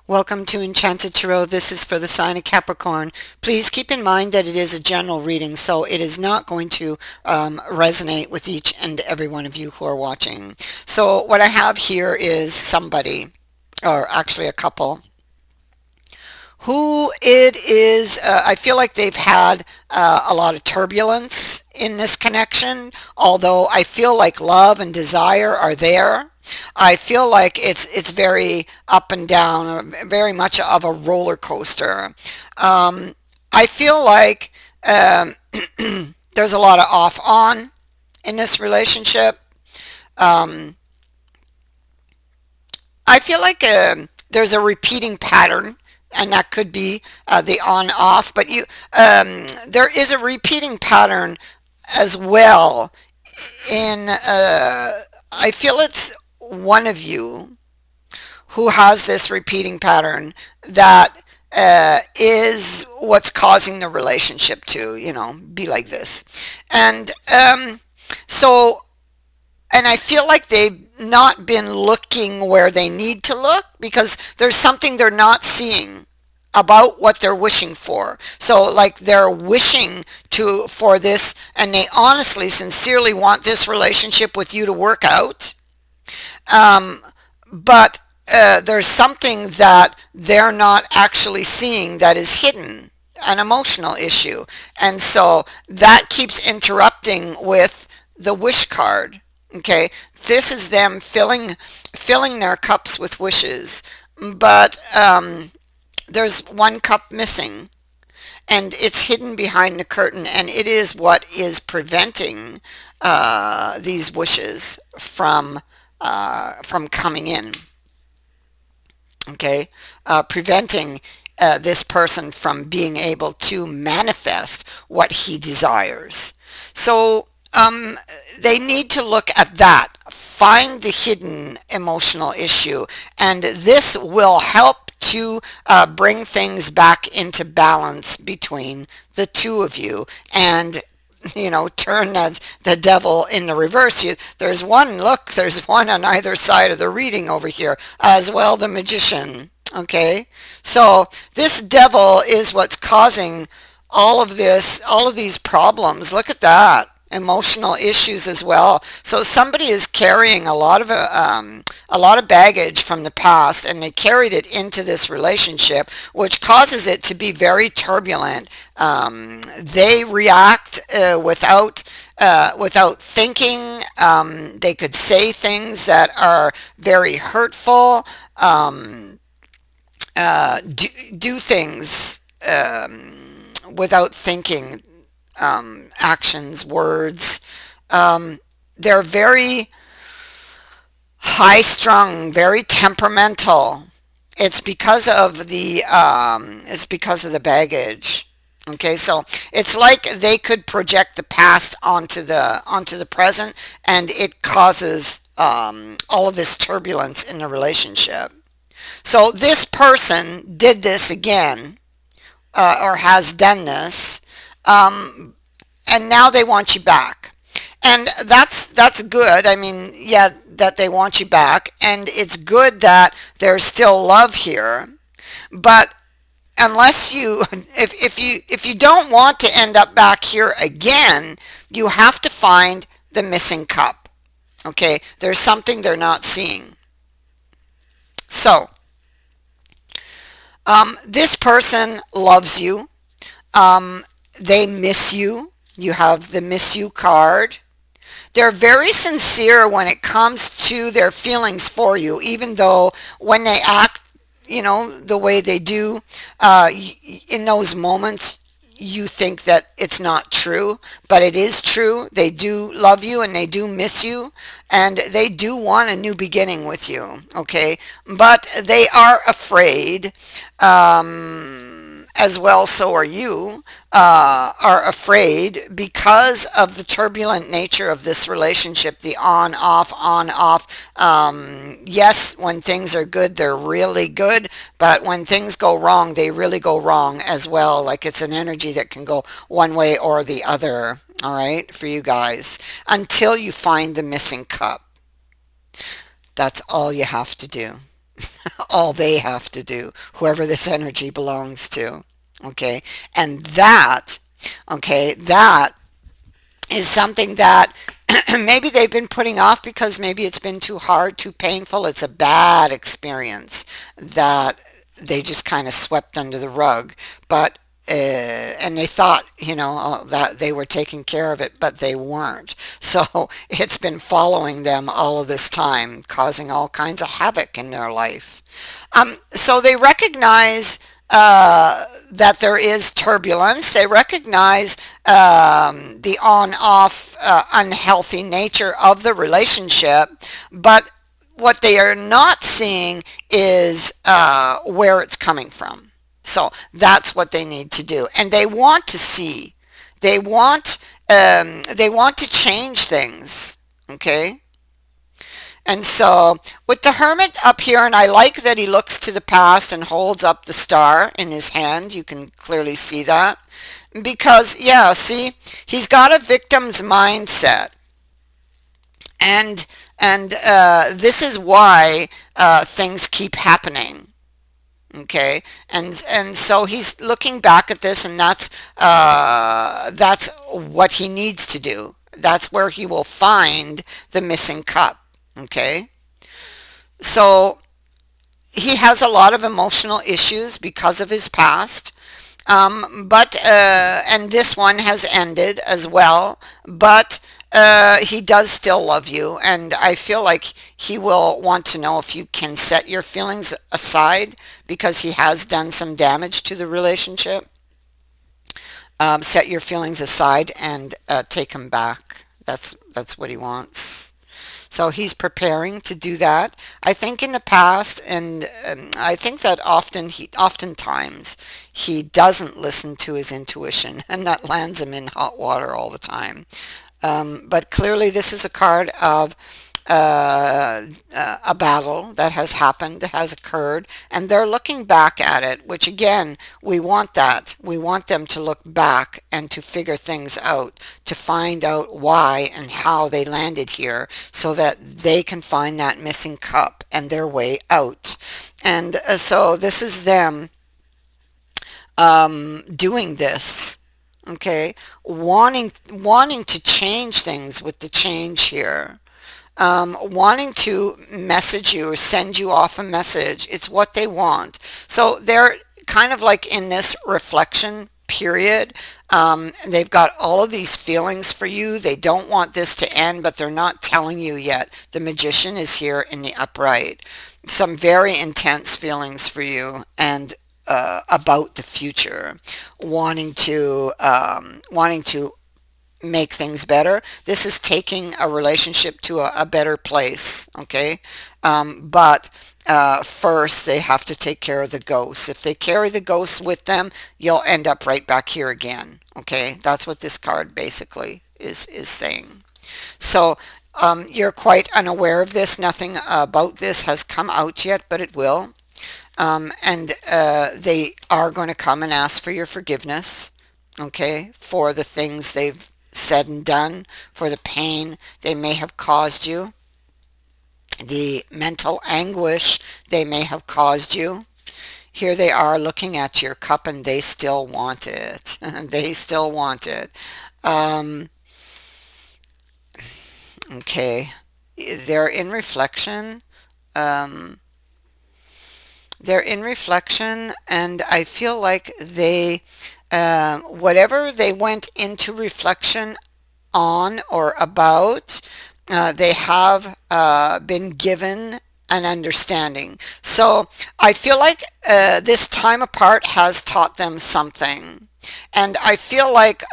Welcome to Enchanted Tarot. This is for the sign of Capricorn. Please keep in mind that it is a general reading, so it is not going to resonate with each and every one of you who are watching. So what I have here is somebody, or actually a couple, who it is, I feel like they've had a lot of turbulence in this connection, although I feel like love and desire are there. I feel like it's very up and down, very much of a roller coaster. I feel like there's a lot of off-on in this relationship. Um, I feel like there's a repeating pattern, and that could be the on-off, but there is a repeating pattern as well. In I feel it's one of you who has this repeating pattern that is what's causing the relationship to, be like this. And so, and I feel like they've not been looking where they need to look because there's something they're not seeing about what they're wishing for. So like they're wishing for this, and they honestly, sincerely want this relationship with you to work out. But there's something that they're not actually seeing that is hidden, an emotional issue. And so that keeps interrupting with the wish card. Okay, this is them filling their cups with wishes, but there's one cup missing, and it's hidden behind the curtain, and it is what is preventing these wishes from coming in. Okay, preventing this person from being able to manifest what he desires. So they need to look at that, find the hidden emotional issue, and this will help to bring things back into balance between the two of you, and turn the devil in the reverse. There's one on either side of the reading over here as well, the magician. Okay, so this devil is what's causing all of these problems. Look at that, emotional issues as well. So somebody is carrying a lot of baggage from the past, and they carried it into this relationship, which causes it to be very turbulent. They react without thinking. They could say things that are very hurtful. Do things without thinking. Actions, words. They're very high strung, very temperamental. It's because of the baggage. Okay, so it's like they could project the past onto the present, and it causes all of this turbulence in the relationship. So this person did this again, or has done this. And now they want you back, and that's good. I mean, yeah, that they want you back, and it's good that there's still love here. But unless if you don't want to end up back here again, you have to find the missing cup. Okay, there's something they're not seeing. So this person loves you. They miss you. You have the miss you card. They're very sincere when it comes to their feelings for you, even though when they act, the way they do, in those moments, you think that it's not true, but it is true. They do love you, and they do miss you, and they do want a new beginning with you, okay? But they are afraid, as well, so are you, are afraid because of the turbulent nature of this relationship, the on-off, on-off. Yes, when things are good, they're really good, but when things go wrong, they really go wrong as well. Like it's an energy that can go one way or the other, all right, for you guys, until you find the missing cup. That's all you have to do. All they have to do, whoever this energy belongs to. Okay. And that, okay, that is something that maybe they've been putting off because maybe it's been too hard, too painful. It's a bad experience that they just kind of swept under the rug. But and they thought, that they were taking care of it, but they weren't. So it's been following them all of this time, causing all kinds of havoc in their life. So they recognize that there is turbulence. They recognize the on-off unhealthy nature of the relationship, but what they are not seeing is where it's coming from. So that's what they need to do, and they want to see. They want they want to change things. Okay. And so with the Hermit up here, and I like that he looks to the past and holds up the star in his hand. You can clearly see that. Because, yeah, see, he's got a victim's mindset. And this is why things keep happening. Okay, and so he's looking back at this, and that's what he needs to do. That's where he will find the missing cup. Okay, so he has a lot of emotional issues because of his past. But and this one has ended as well, but he does still love you, and I feel like he will want to know if you can set your feelings aside because he has done some damage to the relationship. Set your feelings aside and take him back. That's what he wants. So he's preparing to do that. I think in the past, and I think that oftentimes he doesn't listen to his intuition, and that lands him in hot water all the time. But clearly, this is a card of a battle that has happened, that has occurred, and they're looking back at it, which again, we want that. We want them to look back and to figure things out, to find out why and how they landed here so that they can find that missing cup and their way out. And so this is them doing this. Okay, wanting to change things with the change here, wanting to message you or send you off a message. It's what they want. So they're kind of like in this reflection period. They've got all of these feelings for you. They don't want this to end, but they're not telling you yet. The Magician is here in the upright. Some very intense feelings for you, and about the future, wanting to make things better. This is taking a relationship to a better place, okay? But first, they have to take care of the ghosts. If they carry the ghosts with them, you'll end up right back here again, okay? That's what this card basically is saying. So you're quite unaware of this. Nothing about this has come out yet, but it will. And they are going to come and ask for your forgiveness, okay, for the things they've said and done, for the pain they may have caused you, the mental anguish they may have caused you. Here they are looking at your cup, and they still want it. They still want it. Um, okay. They're in reflection. Um, they're in reflection, and I feel like whatever they went into reflection on or about, they have been given an understanding. So I feel like this time apart has taught them something. And I feel like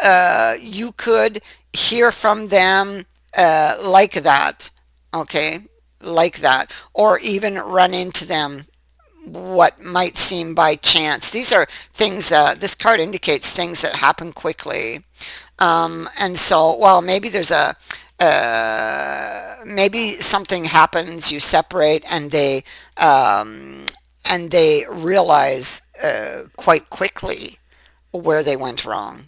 you could hear from them like that, okay? Like that. Or even run into them what might seem by chance. These are things, this card indicates things that happen quickly. And so, well, maybe there's maybe something happens, you separate, and they realize quite quickly where they went wrong,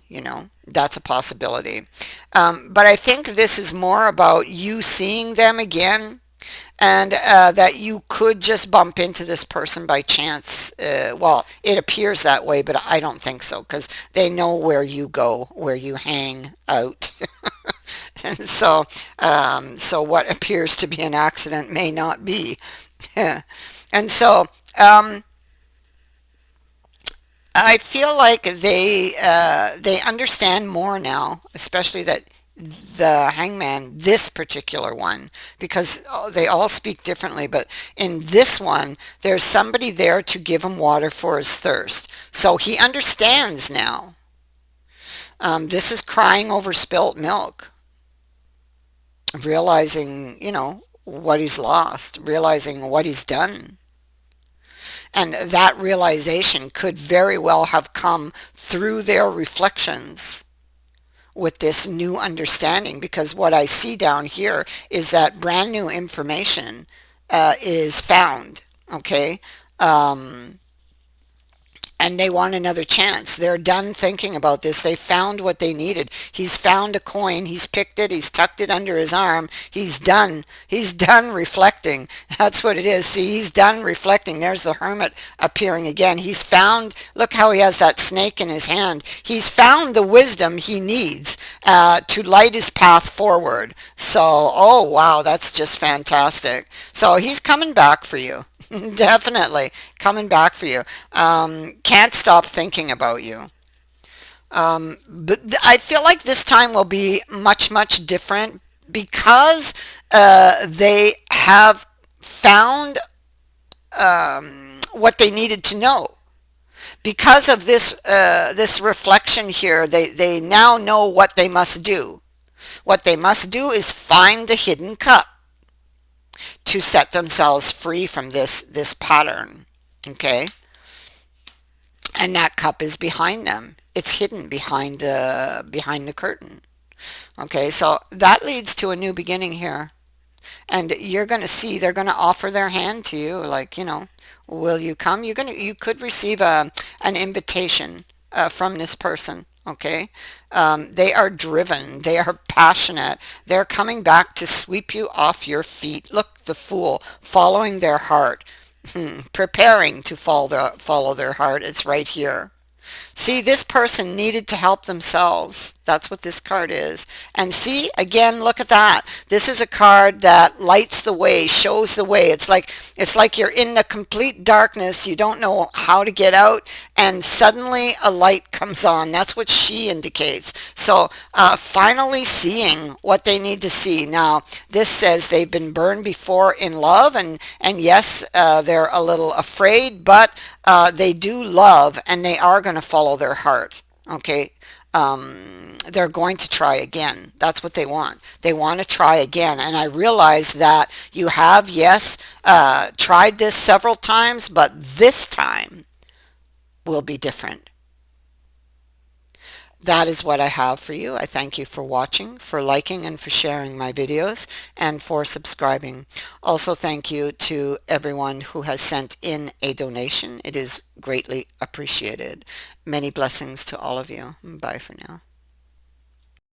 That's a possibility. But I think this is more about you seeing them again, and that you could just bump into this person by chance. Well, it appears that way, but I don't think so, because they know where you go, where you hang out. And so, so what appears to be an accident may not be. And so, I feel like they understand more now, especially that the hangman, this particular one, because they all speak differently, but in this one, there's somebody there to give him water for his thirst. So he understands now. This is crying over spilt milk, realizing, what he's lost, realizing what he's done. And that realization could very well have come through their reflections with this new understanding, because what I see down here is that brand new information is found, okay? And they want another chance. They're done thinking about this. They found what they needed. He's found a coin. He's picked it. He's tucked it under his arm. He's done. He's done reflecting. That's what it is. See, he's done reflecting. There's the hermit appearing again. He's found, look how he has that snake in his hand. He's found the wisdom he needs to light his path forward. So, oh wow, that's just fantastic. So he's coming back for you. Definitely coming back for you. Can't stop thinking about you. But I feel like this time will be much, much different because they have found what they needed to know. Because of this reflection here, they now know what they must do. What they must do is find the hidden cup to set themselves free from this pattern. Okay? And that cup is behind them. It's hidden behind the curtain. Okay, so that leads to a new beginning here. And you're going to see they're going to offer their hand to you, like, will you come? You could receive an invitation from this person. Okay, they are driven, they are passionate, they're coming back to sweep you off your feet. Look, the fool, following their heart, preparing to follow their heart. It's right here. See, this person needed to help themselves. That's what this card is. And see, again, look at that. This is a card that lights the way, shows the way. It's like you're in the complete darkness. You don't know how to get out, and suddenly a light comes on. That's what she indicates. So finally seeing what they need to see. Now, this says they've been burned before in love, and yes, they're a little afraid, but they do love, and they are going to follow their heart. Okay, they're going to try again. That's what they want. They want to try again. And I realize that you have, yes, tried this several times, but this time will be different. That is what I have for you. I thank you for watching, for liking, and for sharing my videos, and for subscribing. Also, thank you to everyone who has sent in a donation. It is greatly appreciated. Many blessings to all of you. Bye for now.